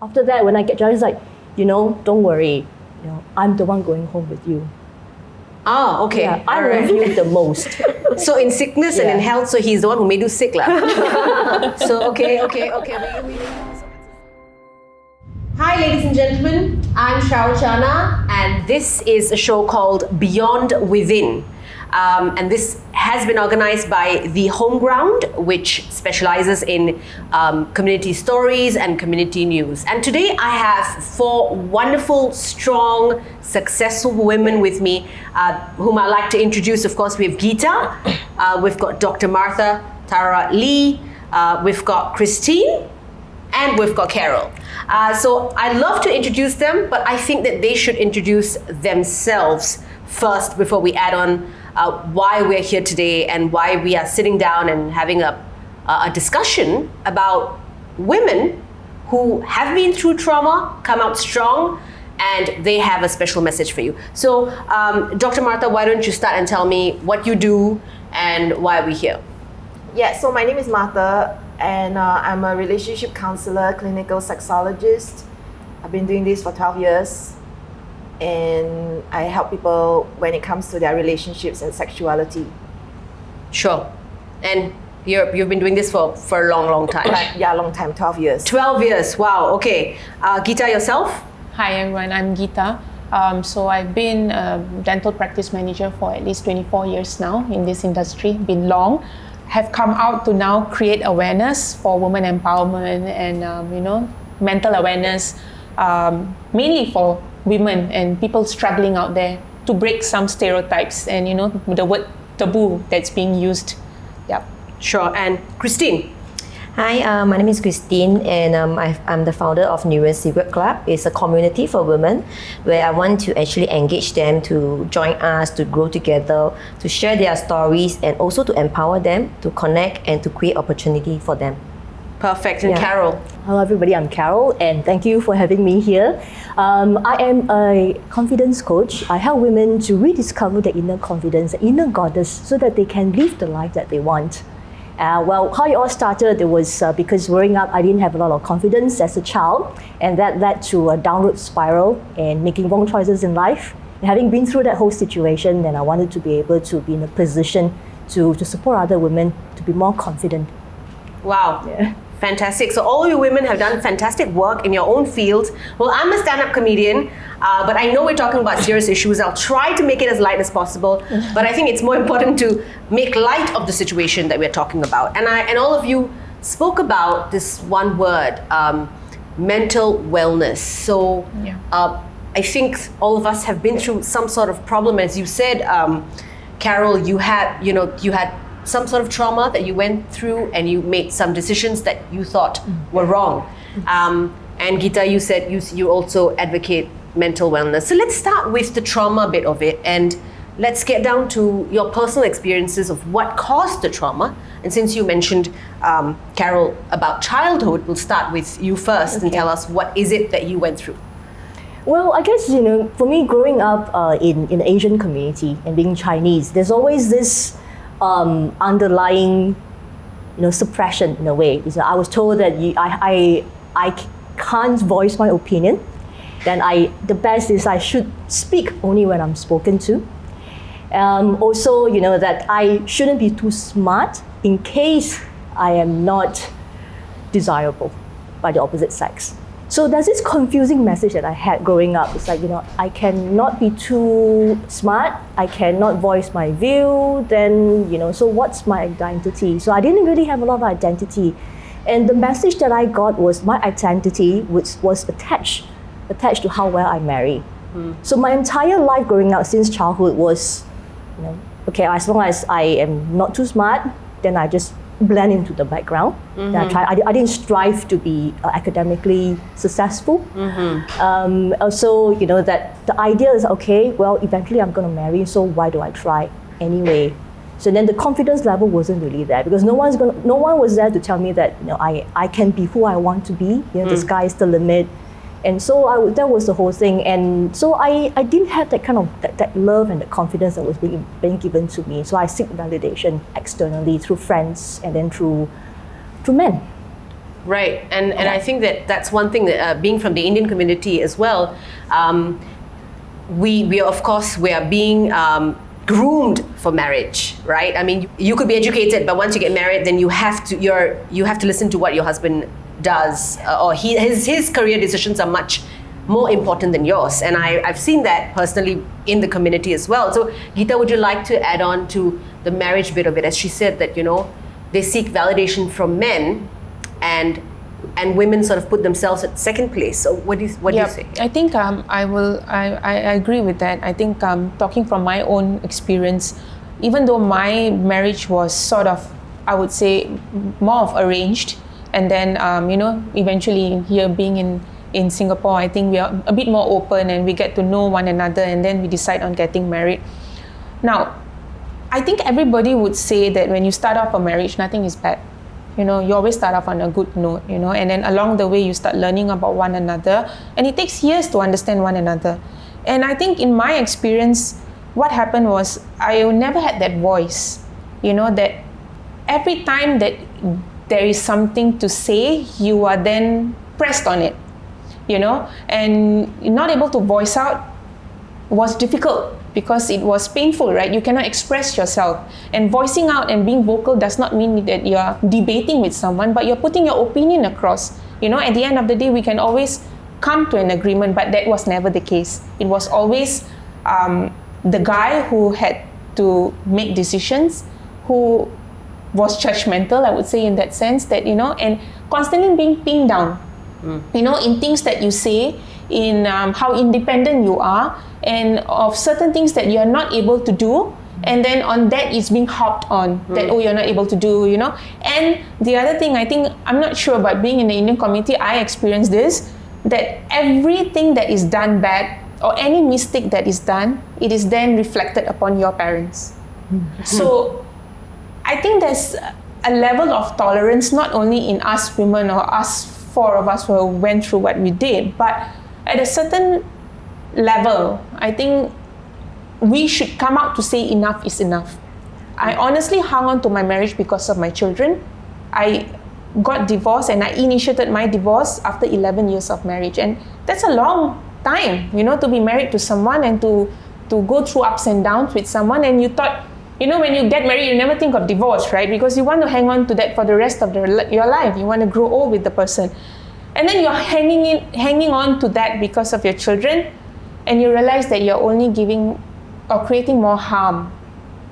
After that, when I get judged, it's like, don't worry, I'm the one going home with you. Ah, okay. Yeah, I love you the most. So in sickness and in health, so he's the one who made you sick, lah. So okay. Hi, ladies and gentlemen. I'm Sharul Channa, and this is a show called Beyond Within. And this has been organized by TheHomeGround, which specializes in community stories and community news. And today I have 4 wonderful, strong, successful women with me, whom I'd like to introduce. Of course, we have Geeta, we've got Dr. Martha Tara Lee, we've got Christine, and we've got Carol. So I'd love to introduce them, but I think that they should introduce themselves first before we add on why we're here today and why we are sitting down and having a discussion about women who have been through trauma, come out strong, and they have a special message for you. So, Dr. Martha, why don't you start and tell me what you do and why we're here? Yeah, so my name is Martha, and I'm a relationship counselor, clinical sexologist. I've been doing this for 12 years. And I help people when it comes to their relationships and sexuality. Sure. And you've been doing this for a long time. Yeah, long time, 12 years. 12 years, wow, okay. Geeta, yourself? Hi everyone, I'm Geeta. So I've been a dental practice manager for at least 24 years now in this industry, been long. Have come out to now create awareness for women empowerment and mental awareness, mainly for women and people struggling out there, to break some stereotypes and the word taboo that's being used. Yep. Sure. And Christine? Hi, my name is Christine, and I'm the founder of Nu Ren Secret Club. It's a community for women where I want to actually engage them to join us, to grow together, to share their stories, and also to empower them, to connect and to create opportunity for them. Perfect. And Carol? Hello everybody, I'm Carol, and thank you for having me here. I am a confidence coach. I help women to rediscover their inner confidence, their inner goddess, so that they can live the life that they want. Well, how it all started, it was because growing up, I didn't have a lot of confidence as a child, and that led to a downward spiral and making wrong choices in life. And having been through that whole situation, then I wanted to be able to be in a position to support other women to be more confident. Wow. Yeah. Fantastic. So all you women have done fantastic work in your own fields. Well, I'm a stand-up comedian, but I know we're talking about serious issues. I'll try to make it as light as possible, but I think it's more important to make light of the situation that we're talking about. And all of you spoke about this one word, mental wellness. So I think all of us have been through some sort of problem. As you said, Carol, you had some sort of trauma that you went through and you made some decisions that you thought were wrong. And Geeta, you said you also advocate mental wellness. So let's start with the trauma bit of it, and let's get down to your personal experiences of what caused the trauma. And since you mentioned, Carol, about childhood, we'll start with you first and tell us what is it that you went through. Well, I guess, for me, growing up in the Asian community and being Chinese, there's always this underlying, suppression in a way. I was told that I can't voice my opinion. Then the best is I should speak only when I'm spoken to. Also, that I shouldn't be too smart in case I am not desirable by the opposite sex. So there's this confusing message that I had growing up. It's like, I cannot be too smart, I cannot voice my view, then, so what's my identity? So I didn't really have a lot of identity. And the message that I got was my identity was attached to how well I marry. So my entire life growing up since childhood was, as long as I am not too smart, then I just blend into the background. I didn't strive to be academically successful. Also, that the idea is, eventually I'm going to marry, so why do I try anyway? So then the confidence level wasn't really there, because no one was there to tell me that I can be who I want to be. The sky is the limit. And so that was the whole thing. And so I didn't have that kind of that love and the confidence that was being given to me. So I seek validation externally through friends and then through men. Right, and I think that's one thing that being from the Indian community as well, we are, of course, we are being groomed for marriage, right? I mean, you could be educated, but once you get married, then you have to listen to what your husband does, or his career decisions are much more important than yours. And I've seen that personally in the community as well. So Geeta, would you like to add on to the marriage bit of it? As she said that, they seek validation from men, and women sort of put themselves at second place. So what do you say? I think I agree with that. I think talking from my own experience, even though my marriage was sort of, I would say, more of arranged, and then eventually here being in Singapore, I think we are a bit more open and we get to know one another, and then we decide on getting married. Now, I think everybody would say that when you start off a marriage, nothing is bad. You always start off on a good note, and then along the way you start learning about one another, and it takes years to understand one another. And I think in my experience, what happened was I never had that voice, that every time that there is something to say, you are then pressed on it, and not able to voice out was difficult because it was painful, right? You cannot express yourself. And voicing out and being vocal does not mean that you're debating with someone, but you're putting your opinion across. At the end of the day, we can always come to an agreement, but that was never the case. It was always the guy who had to make decisions, who was judgmental, I would say, in that sense, that, and constantly being pinned down, in things that you say, in how independent you are, and of certain things that you are not able to do, and then on that it's being harped on, that, you're not able to do, And the other thing, I think, I'm not sure, but being in the Indian community, I experienced this, that everything that is done bad, or any mistake that is done, it is then reflected upon your parents. So I think there's a level of tolerance, not only in us women or us four of us who went through what we did, but at a certain level, I think we should come out to say enough is enough. I honestly hung on to my marriage because of my children. I got divorced and I initiated my divorce after 11 years of marriage. And that's a long time, to be married to someone and to go through ups and downs with someone. And you thought, when you get married, you never think of divorce, right? Because you want to hang on to that for the rest of your life. You want to grow old with the person. And then you're hanging on to that because of your children, and you realize that you're only giving or creating more harm.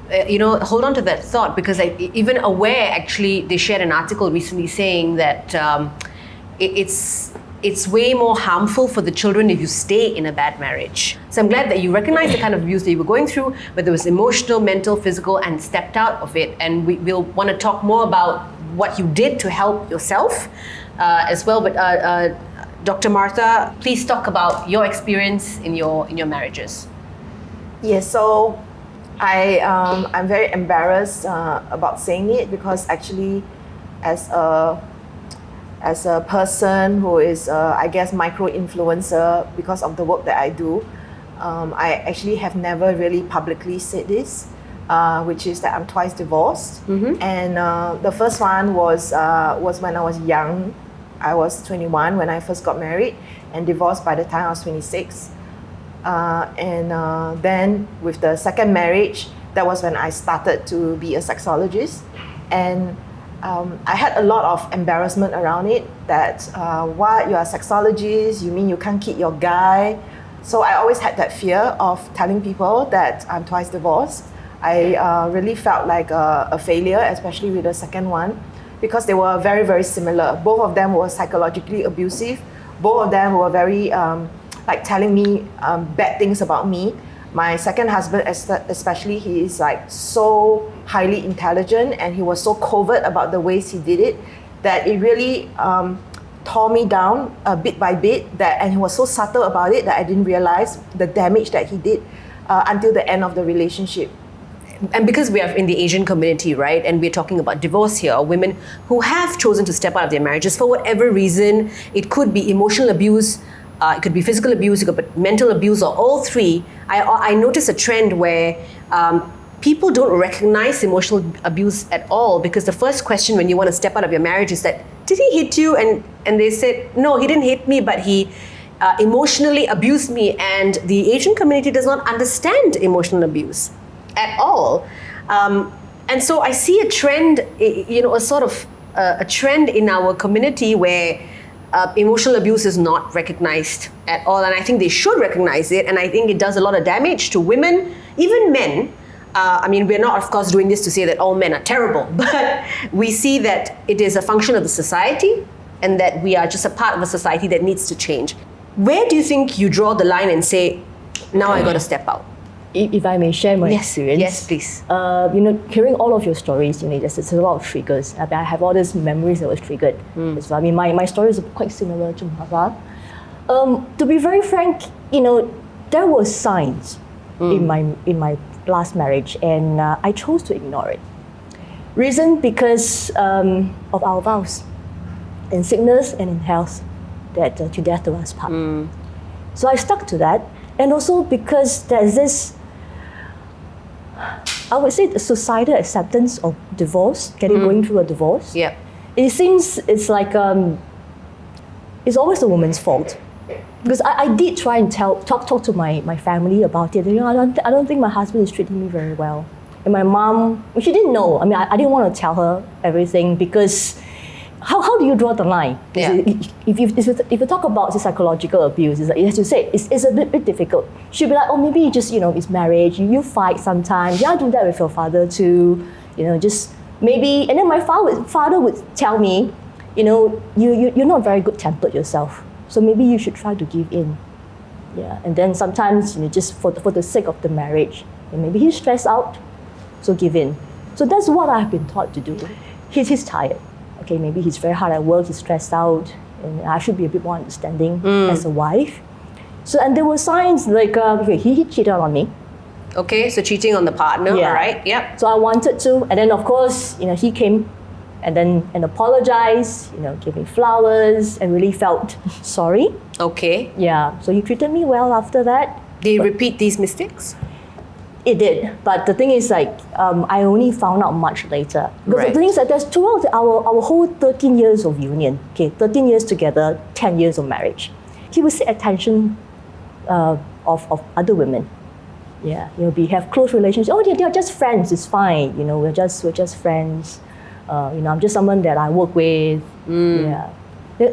Hold on to that thought, because even Aware, actually, they shared an article recently saying that it's way more harmful for the children if you stay in a bad marriage. So I'm glad that you recognize the kind of abuse that you were going through, whether it was emotional, mental, physical, and stepped out of it. And we'll want to talk more about what you did to help yourself as well. But Dr. Martha, please talk about your experience in your marriages. Yes, so I'm very embarrassed about saying it, because actually, as a person who is, I guess, micro-influencer because of the work that I do, I actually have never really publicly said this, which is that I'm twice divorced. And the first one was when I was young. I was 21 when I first got married, and divorced by the time I was 26. Then with the second marriage, that was when I started to be a sexologist. And I had a lot of embarrassment around it, that what, you're a sexologist, you mean you can't keep your guy? So I always had that fear of telling people that I'm twice divorced. I really felt like a failure, especially with the second one, because they were very, very similar. Both of them were psychologically abusive. Both of them were very telling me bad things about me. My second husband, especially, he is so highly intelligent, and he was so covert about the ways he did it, that it really tore me down bit by bit. And he was so subtle about it that I didn't realize the damage that he did until the end of the relationship. And because we are in the Asian community, right, and we're talking about divorce here, women who have chosen to step out of their marriages for whatever reason, it could be emotional abuse, it could be physical abuse, it could be mental abuse, or all three. I notice a trend where people don't recognize emotional abuse at all, because the first question when you want to step out of your marriage is that, did he hit you? And they said, no, he didn't hit me, but he emotionally abused me. And the Asian community does not understand emotional abuse at all. And so I see a trend, a sort of a trend in our community where emotional abuse is not recognized at all. And I think they should recognize it. And I think it does a lot of damage to women, even men. We're not, of course, doing this to say that all men are terrible, but we see that it is a function of the society and that we are just a part of a society that needs to change. Where do you think you draw the line and say, now I got to step out? If I may share my experience. Yes, please. Hearing all of your stories, there's a lot of triggers. I have all these memories that was triggered as well. My story is quite similar to Mava. To be very frank, there were signs in my last marriage, and I chose to ignore it. Reason because of our vows, in sickness and in health, that to death do us part. So I stuck to that, and also because there's this, I would say, the societal acceptance of divorce, going through a divorce. Yeah. It seems it's like it's always the woman's fault. Because I did try and talk to my family about it. I don't think my husband is treating me very well. And my mom, she didn't know. I didn't want to tell her everything because how do you draw the line? Yeah. If you talk about the psychological abuse, as you say, it's a bit difficult. She'll be like, oh, maybe just it's marriage. You fight sometimes. Yeah, do that with your father too. Just maybe. And then my father would tell me, you're not very good tempered yourself. So maybe you should try to give in. Yeah. And then sometimes, just for the sake of the marriage, and maybe he's stressed out, so give in. So that's what I've been taught to do. He's tired. Okay, maybe he's very hard at work, he's stressed out, and I should be a bit more understanding as a wife. So, and there were signs like, he cheated on me. Okay, so cheating on the partner, all right, yep. So I wanted to, and then of course, he came and apologized, gave me flowers and really felt sorry. Okay. Yeah, so he treated me well after that. Did he repeat these mistakes? It did, but the thing is I only found out much later. Because the thing is that there's throughout our whole 13 years of union, 13 years together, 10 years of marriage, he would seek attention of other women. Yeah, we have close relationships. Oh, they're just friends. It's fine. We're just friends. I'm just someone that I work with. Yeah.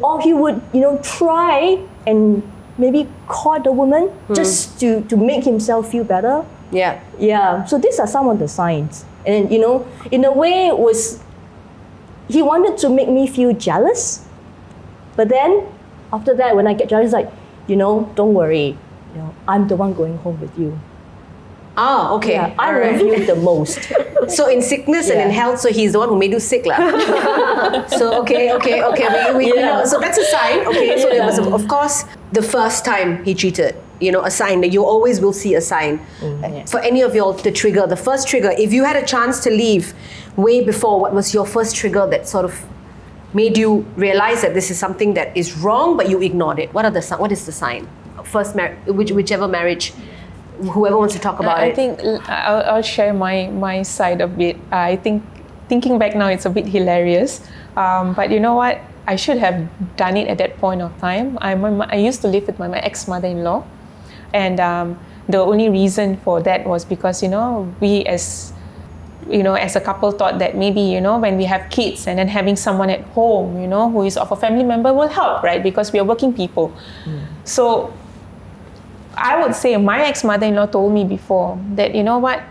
Or he would, try and maybe court a woman just to make himself feel better. Yeah. Yeah. So these are some of the signs. And in a way he wanted to make me feel jealous. But then after that, when I get jealous, like, don't worry. I'm the one going home with you. Ah, okay. Yeah, I love you the most. So in sickness and in health, so he's the one who made you sick, lah. So okay. We so that's a sign. Okay, so there was of course the first time he cheated. A sign that you always will see a sign. For any of y'all, the trigger, the first trigger. If you had a chance to leave way before, what was your first trigger that sort of made you realize that this is something that is wrong, but you ignored it? What is the sign? First whichever marriage. Whoever wants to talk about it. I think I'll share my side a bit. I think thinking back now, it's a bit hilarious. But you know what? I should have done it at that point of time. I used to live with my ex-mother-in-law, and the only reason for that was because we as a couple thought that maybe when we have kids and then having someone at home who is of a family member will help, right? Because we are working people. So I would say my ex-mother-in-law told me before that,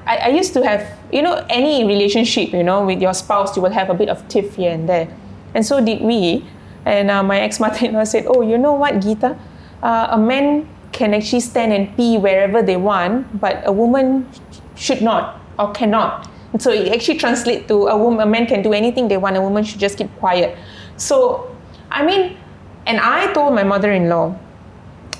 I used to have, any relationship, with your spouse, you will have a bit of tiff here and there. And so did we. And my ex-mother-in-law said, oh, you know what, Geeta? A man can actually stand and pee wherever they want, but a woman should not or cannot. And so it actually translates to a man can do anything they want, a woman should just keep quiet. So, and I told my mother-in-law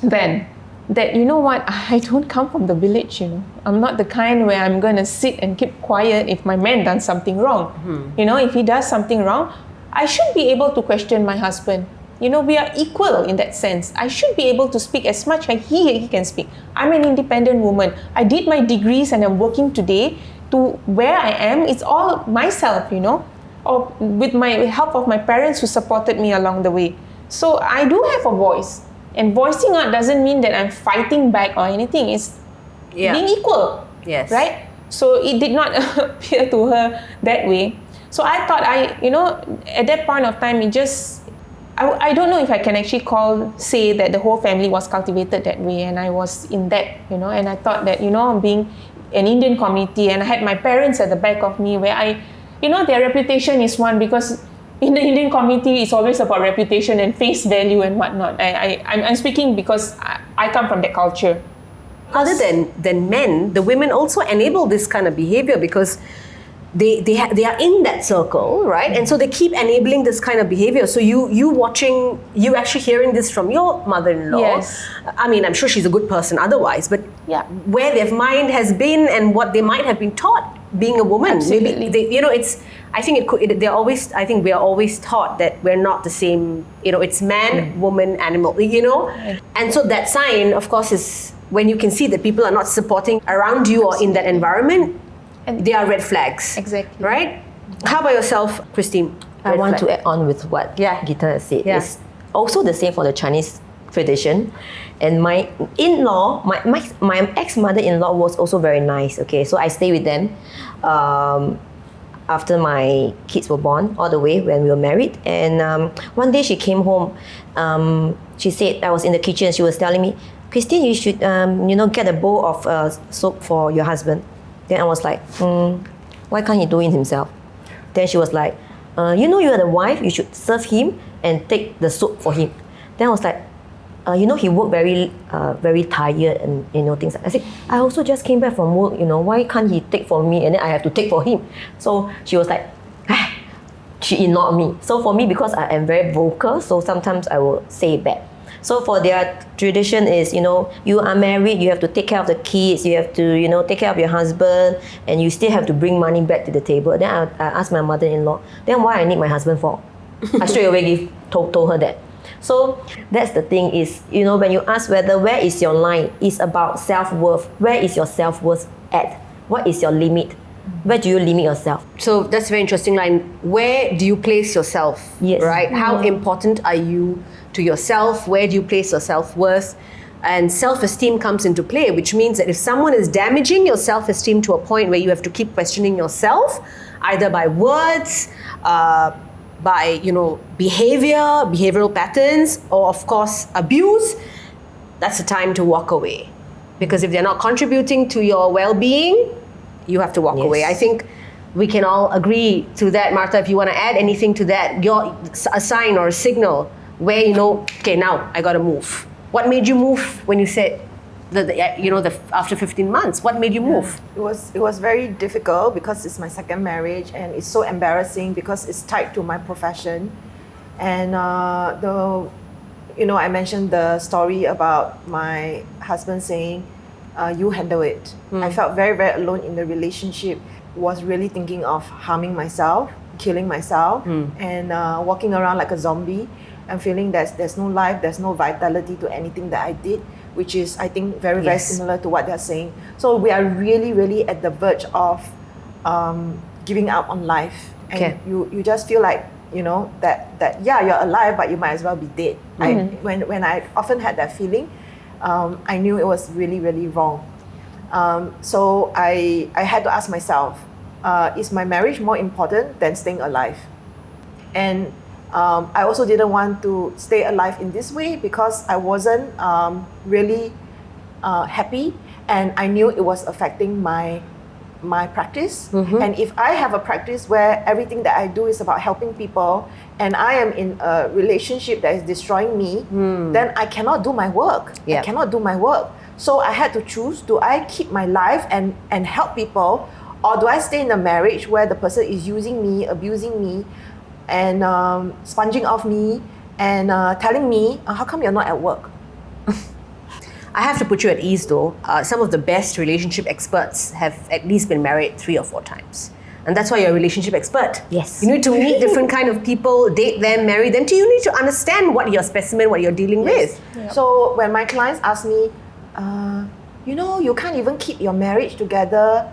then, that I don't come from the village, I'm not the kind where I'm going to sit and keep quiet if my man does something wrong. If he does something wrong, I should be able to question my husband. We are equal in that sense. I should be able to speak as much as he can speak. I'm an independent woman. I did my degrees and I'm working today to where I am. It's all myself, or with my help of my parents who supported me along the way. So I do have a voice, and voicing out doesn't mean that I'm fighting back or anything. It's being equal. Yes. Right? So it did not appear to her that way. So I thought at that point of time, I don't know if I can actually say that the whole family was cultivated that way, and I was in that, and I thought that, being an Indian community, and I had my parents at the back of me, where their reputation is one, because in the Indian community, it's always about reputation and face value and whatnot. I'm speaking because I come from that culture. Other than men, the women also enable this kind of behavior because they are in that circle, right? And so they keep enabling this kind of behavior. So you actually hearing this from your mother-in-law. Yes. I mean, I'm sure she's a good person otherwise, but where their mind has been and what they might have been taught being a woman. Absolutely. Maybe I think we are always taught that we're not the same, it's man, woman, animal, And so that sign, of course, is when you can see that people are not supporting around you or in that environment, and they are red flags. Exactly. Right? How about yourself, Christine? I want to add on with what Geeta has said. Yeah. It's also the same for the Chinese tradition. And my in-law, my ex-mother-in-law was also very nice. Okay, so I stay with them after my kids were born, all the way when we were married. And one day she came home. She said, I was in the kitchen. She was telling me, Christine, you should get a bowl of soap for your husband. Then I was like, why can't he do it himself? Then she was like, you are the wife, you should serve him and take the soap for him. Then I was like, he worked very tired and things. I said, I also just came back from work, why can't he take for me and then I have to take for him? So she was like, she ignored me. So for me, because I am very vocal, so sometimes I will say it back. So for their tradition is, you are married, you have to take care of the kids, you have to, take care of your husband, and you still have to bring money back to the table. Then I asked my mother-in-law, then why I need my husband for? I straight away told her that. So that's the thing is, when you ask where is your line, it's about self-worth. Where is your self-worth at? What is your limit? Where do you limit yourself? So that's a very interesting line. Where do you place yourself? Yes. Right? How important are you to yourself? Where do you place your self-worth? And self-esteem comes into play, which means that if someone is damaging your self-esteem to a point where you have to keep questioning yourself, either by words, by behavioral patterns, or of course abuse, that's the time to walk away. Because if they're not contributing to your well-being, you have to walk away. I think we can all agree to that. Martha, if you want to add anything to that, a sign or a signal where okay, now I got to move. What made you move when you said after 15 months? What made you move? It was very difficult because it's my second marriage, and it's so embarrassing because it's tied to my profession. And I mentioned the story about my husband saying, you handle it. I felt very, very alone in the relationship. Was really thinking of harming myself, killing myself, and walking around like a zombie. And feeling that there's no life, there's no vitality to anything that I did, which is, I think, very, very similar to what they're saying. So we are really, really at the verge of giving up on life. And you just feel like, that you're alive, but you might as well be dead. When I often had that feeling, I knew it was really, really wrong. So I had to ask myself, is my marriage more important than staying alive? And I also didn't want to stay alive in this way because I wasn't really happy, and I knew it was affecting my practice. And if I have a practice where everything that I do is about helping people, and I am in a relationship that is destroying me, then I cannot do my work. I cannot do my work. So I had to choose, do I keep my life and help people, or do I stay in a marriage where the person is using me, abusing me, and sponging off me, and telling me, how come you're not at work? I have to put you at ease though. Some of the best relationship experts have at least been married 3 or 4 times. And that's why you're a relationship expert. Yes. You need to meet different kind of people, date them, marry them. You need to understand what your specimen, what you're dealing with. Yep. So when my clients ask me, you can't even keep your marriage together,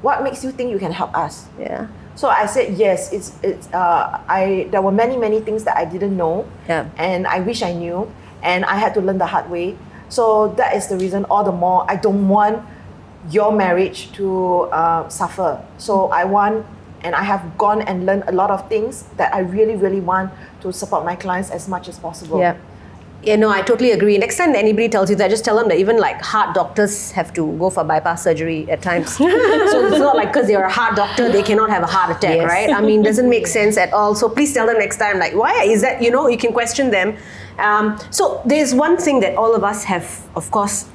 what makes you think you can help us? Yeah. So I said yes. There were many things that I didn't know, and I wish I knew, and I had to learn the hard way. So that is the reason. All the more I don't want your marriage to suffer. So I want, and I have gone and learned a lot of things that I really want to support my clients as much as possible. Yeah. I totally agree. Next time anybody tells you that, just tell them that even like heart doctors have to go for bypass surgery at times. So it's not like because they're a heart doctor, they cannot have a heart attack, right? I mean, doesn't make sense at all. So please tell them next time, like, why is that? You can question them. So there's one thing that all of us have, of course,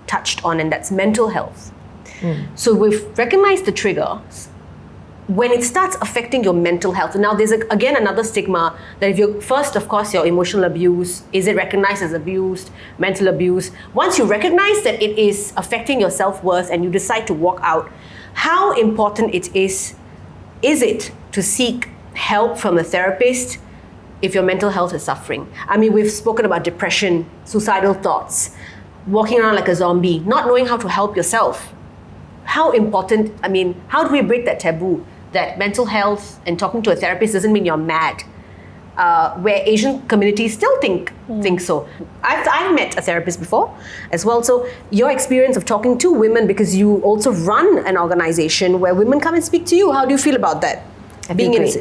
touched on, and that's mental health. So we've recognized the triggers. When it starts affecting your mental health, now there's again another stigma that if you're first, of course, your emotional abuse, is it recognized as abuse, mental abuse? Once you recognize that it is affecting your self-worth and you decide to walk out, how important it is it to seek help from a therapist if your mental health is suffering? I mean, we've spoken about depression, suicidal thoughts, walking around like a zombie, not knowing how to help yourself. How important, how do we break that taboo that mental health and talking to a therapist doesn't mean you're mad? Where Asian communities still think so. I've met a therapist before as well. So your experience of talking to women, because you also run an organization where women come and speak to you, how do you feel about that? Being great.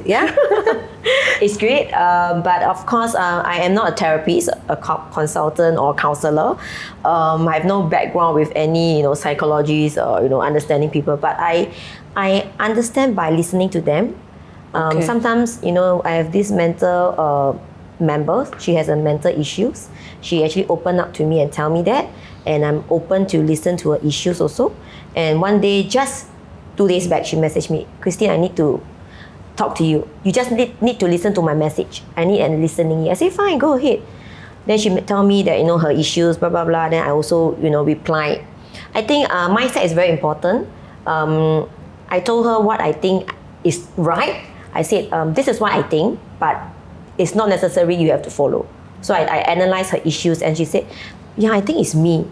It's great, but of course, I am not a therapist, a consultant or counselor. I have no background with any, psychologies or understanding people. But I understand by listening to them. Sometimes, I have this mental member. She has a mental issues. She actually opened up to me and tell me that, and I'm open to listen to her issues also. And one day, just 2 days back, she messaged me, Christine, I need to talk to you. You just need to listen to my message. I need a listening ear. I say, fine, go ahead. Then she tell me that, her issues, blah, blah, blah. Then I also, replied. I think mindset is very important. I told her what I think is right. I said, this is what I think, but it's not necessary you have to follow. So I analyzed her issues, and she said, yeah, I think it's me.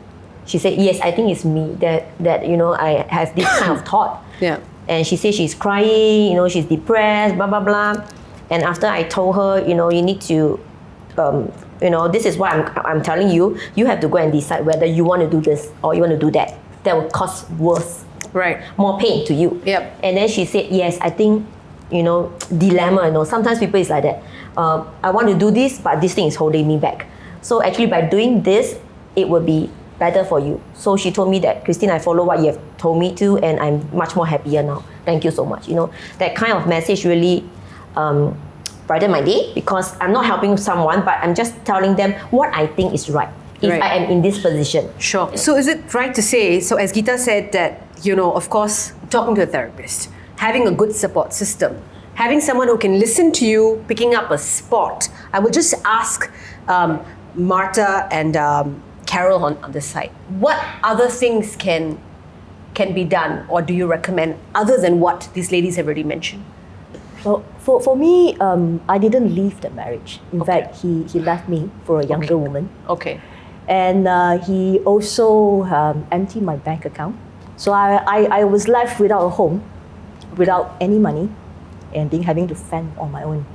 She said, yes, I think it's me that I have this kind of thought. Yeah. And she said she's crying, she's depressed, blah, blah, blah. And after I told her, you need to, this is what I'm telling you. You have to go and decide whether you want to do this or you want to do that. That will cause worse, more pain to you. Yep. And then she said, yes, I think, dilemma, sometimes people is like that. I want to do this, but this thing is holding me back. So actually by doing this, it will be better for you. So she told me that, Christine, I follow what you have told me to, and I'm much more happier now. Thank you so much. That kind of message really brightened my day, because I'm not helping someone, but I'm just telling them what I think is right if I am in this position. Sure. So is it right to say, so as Geeta said, that, of course, talking to a therapist, having a good support system, having someone who can listen to you, picking up a spot. I will just ask Martha and Carol on this side, what other things can be done, or do you recommend other than what these ladies have already mentioned? Well, for me, I didn't leave the marriage. In fact, he left me for a younger woman. Okay. And he also emptied my bank account. So I was left without a home, without any money, and having to fend on my own.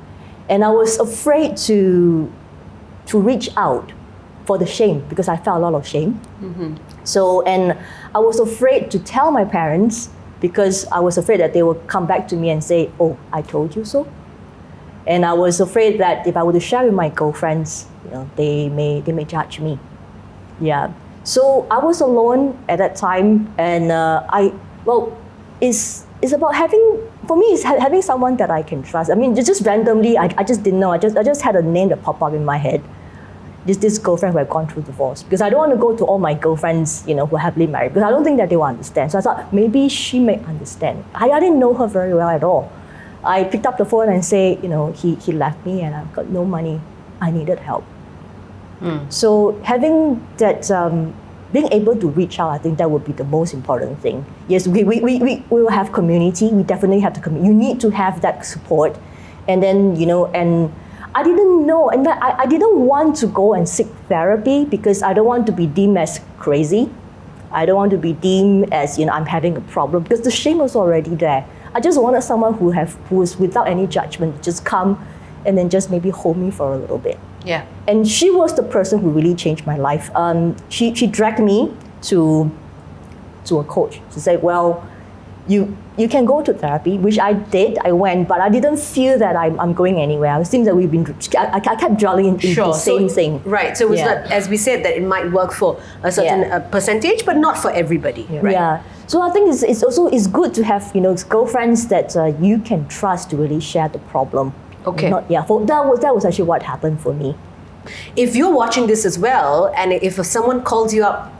And I was afraid to reach out for the shame, because I felt a lot of shame. Mm-hmm. So, and I was afraid to tell my parents, because I was afraid that they would come back to me and say, oh, I told you so. And I was afraid that if I were to share with my girlfriends, they may judge me. Yeah. So I was alone at that time, and it's about having someone that I can trust. I mean, just randomly, I just didn't know. I just had a name that popped up in my head. This girlfriend who had gone through divorce, because I don't want to go to all my girlfriends, who are happily married, because I don't think that they will understand. So I thought maybe she may understand. I didn't know her very well at all. I picked up the phone and say, he left me and I've got no money. I needed help. So having that, being able to reach out, I think that would be the most important thing. Yes, we will have community. We definitely have to you need to have that support, and then and I didn't know, and I didn't want to go and seek therapy, because I don't want to be deemed as crazy. I don't want to be deemed as I'm having a problem, because the shame was already there. I just wanted someone who was without any judgment, just come and then just maybe hold me for a little bit. Yeah. And she was the person who really changed my life. She dragged me to a coach to say, well, you can go to therapy, which I did. I went, but I didn't feel that I'm going anywhere. It seems that I kept dwelling in the same thing. Right. So it was not, as we said, that it might work for a certain percentage, but not for everybody. Right? Yeah. So I think it's good to have girlfriends that you can trust to really share the problem. Okay. That was actually what happened for me. If you're watching this as well, and if someone calls you up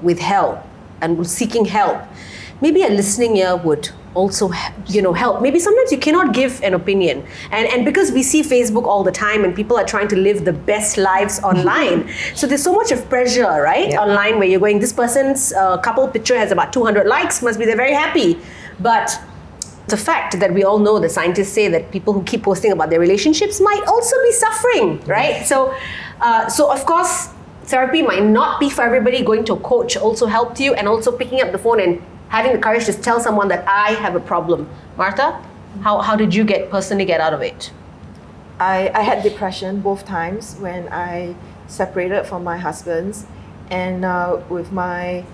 with help and seeking help, maybe a listening ear would also help. Maybe sometimes you cannot give an opinion, and because we see Facebook all the time and people are trying to live the best lives online, so there's so much of pressure, right? Online, where you're going, this person's couple picture has about 200 likes, must be they're very happy. But the fact that we all know, the scientists say that people who keep posting about their relationships might also be suffering, right? So of course, therapy might not be for everybody. Going to a coach also helped you, and also picking up the phone and having the courage to tell someone that I have a problem. Martha, how did you personally get out of it? I had depression both times when I separated from my husband, and with my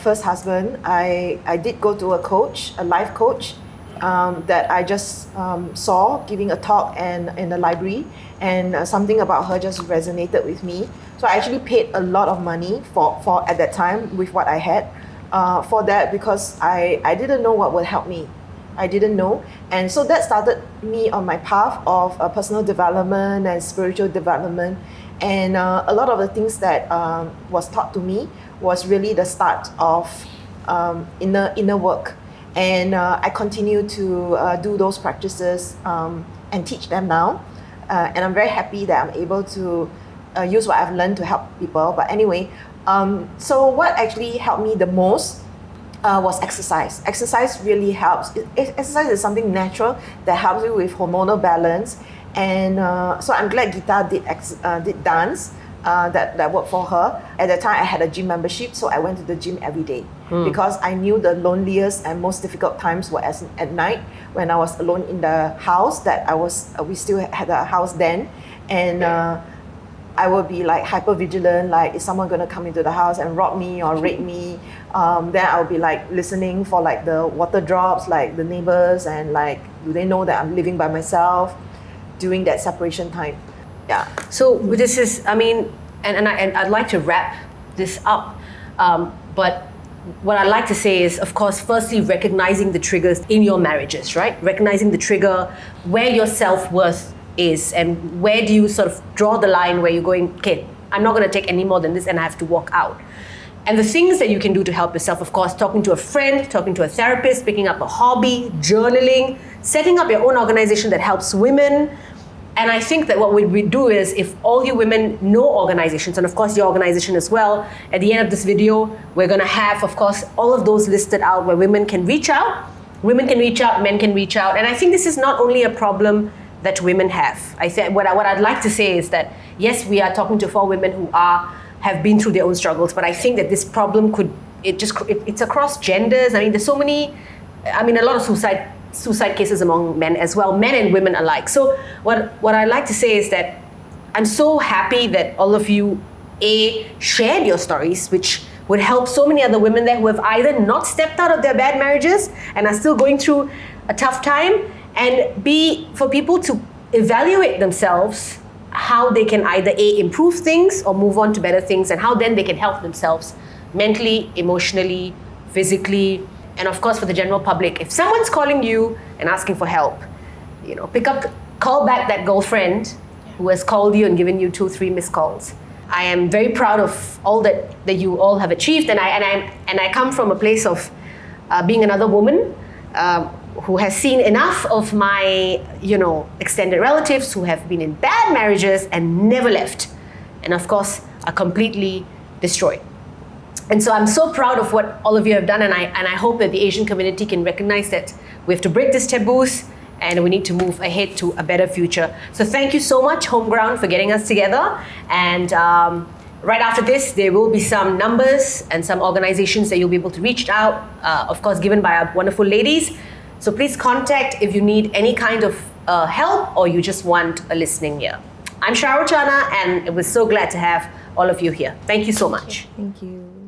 first husband, I did go to a life coach that I just saw giving a talk in the library, and something about her just resonated with me. So I actually paid a lot of money for at that time with what I had for that, because I didn't know what would help me. I didn't know, and so that started me on my path of personal development and spiritual development, and a lot of the things that was taught to me was really the start of inner work, and I continue to do those practices and teach them now, and I'm very happy that I'm able to use what I've learned to help people. But anyway, so what actually helped me the most was exercise. Exercise really helps. Exercise is something natural that helps you with hormonal balance, and so I'm glad Geeta did dance. That worked for her. At the time, I had a gym membership, so I went to the gym every day because I knew the loneliest and most difficult times were at night when I was alone in the house. We still had a house then, and I would be like hyper vigilant, like is someone gonna come into the house and rob me or rape me? Then I would be like listening for like the water drops, like the neighbors, and like, do they know that I'm living by myself during that separation time? Yeah. So this is, I mean, and I'd like to wrap this up, but what I'd like to say is, of course, firstly, recognizing the triggers in your marriages, right? Recognizing the trigger, where your self-worth is, and where do you sort of draw the line where you're going, okay, I'm not going to take any more than this and I have to walk out. And the things that you can do to help yourself, of course, talking to a friend, talking to a therapist, picking up a hobby, journaling, setting up your own organization that helps women. And I think that what we do is, if all you women know organizations, and of course your organization as well, at the end of this video, we're going to have, of course, all of those listed out where women can reach out. Women can reach out, men can reach out. And I think this is not only a problem that women have. I think what I'd like to say is that, yes, we are talking to 4 women who have been through their own struggles, but I think that this problem it's across genders. I mean, there's so many, a lot of suicide cases among men as well, men and women alike. So what I like to say is that I'm so happy that all of you shared your stories, which would help so many other women there who have either not stepped out of their bad marriages and are still going through a tough time, and B, for people to evaluate themselves, how they can either improve things or move on to better things, and how then they can help themselves mentally, emotionally, physically. And of course, for the general public, if someone's calling you and asking for help, call back that girlfriend who has called you and given you 2-3 missed calls. I am very proud of all that you all have achieved, and I come from a place of being another woman who has seen enough of my extended relatives who have been in bad marriages and never left, and of course are completely destroyed. And so I'm so proud of what all of you have done, and I hope that the Asian community can recognize that we have to break these taboos and we need to move ahead to a better future. So thank you so much, HomeGround, for getting us together. And right after this, there will be some numbers and some organizations that you'll be able to reach out, of course, given by our wonderful ladies. So please contact if you need any kind of help or you just want a listening ear. I'm Sharul Channa, and we're so glad to have all of you here. Thank you so much. Thank you.